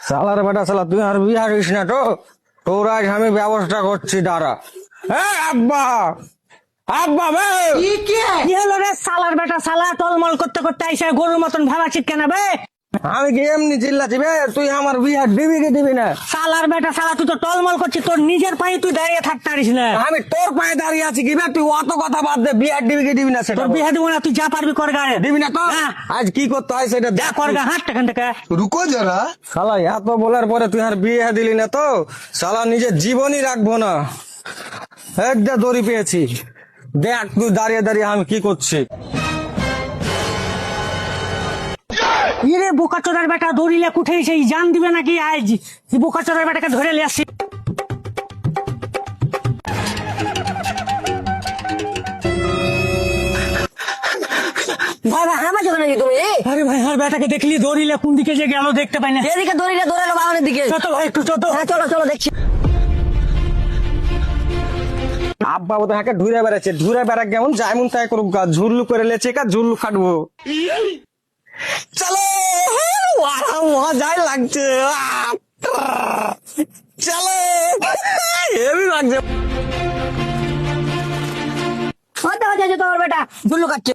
সালার বেটা সালা, তুই আর বিয়ে হারিস না তো, তোর আজ আমি ব্যবস্থা করছি দাঁড়া। আব্বা আব্বা বে, কি হলো রে সালার বেটা? সালা টলমল করতে করতে আইসা গরুর মতন ভাবাচ্ছিস কেন বে? আমি কি এমনি চিল্লাছি বে? তুই আমার বিয়ে দিবি কি দিবি না? সালার বেটা সালা, তুই তো টলমল করছিস, তোর নিজের পায়ে তুই দাঁড়িয়ে থাকতে পারিস না। আমি তোর পায়ে দাঁড়িয়ে আছি কি বে? তুই অত কথা বাদ দে, বিয়ে দিবি কি দিবি না সেটা তোর বল। বিয়ে দিব না, তুই যা পারবি কর গায়ে। দিবি না তো? হ্যাঁ। আজ কি করতে হয় সেটা যা কর গা, হাট এখান থেকে। रुको जरा। শালা এত বলার পরে তুই আর বিয়ে দিলি না তো, শালা নিজের জীবনই রাখবো না। একটা দড়ি পেয়েছি, দেখ তুই দাঁড়িয়ে দাঁড়িয়ে আমি কি করছি। ইরে বোকাচোদার বেটা, দড়িলে কুঠে সেই জান দিবে নাকি আজ? বোকাচোদার বেটাকে ধরে নিয়ে আসছি। ভাই ভাই আমার যখন নাকি তুমি আরে ভাই, আর বেটাকে দেখলি দড়িলে কোন দিকে যে গেল দেখতে পাই না। এদিকে দড়িটা ধরে এলো বাগানের দিকে। চত ভাই, একটু চত। হ্যাঁ চলো চলো দেখছি। আব্বা বোধ হাঁকে ঘুরে বেড়াচ্ছে, ঘুরে বেড়া কেমন যায় মন তাই করুক গা, ঝুরলু করে লেছে কা ঝুরলু খাটবো। চলো, মজাই লাগছে, চলো, হেভি লাগছে। হতে হচ্ছে তোমার বেটা ঝুল্লু কাটছে।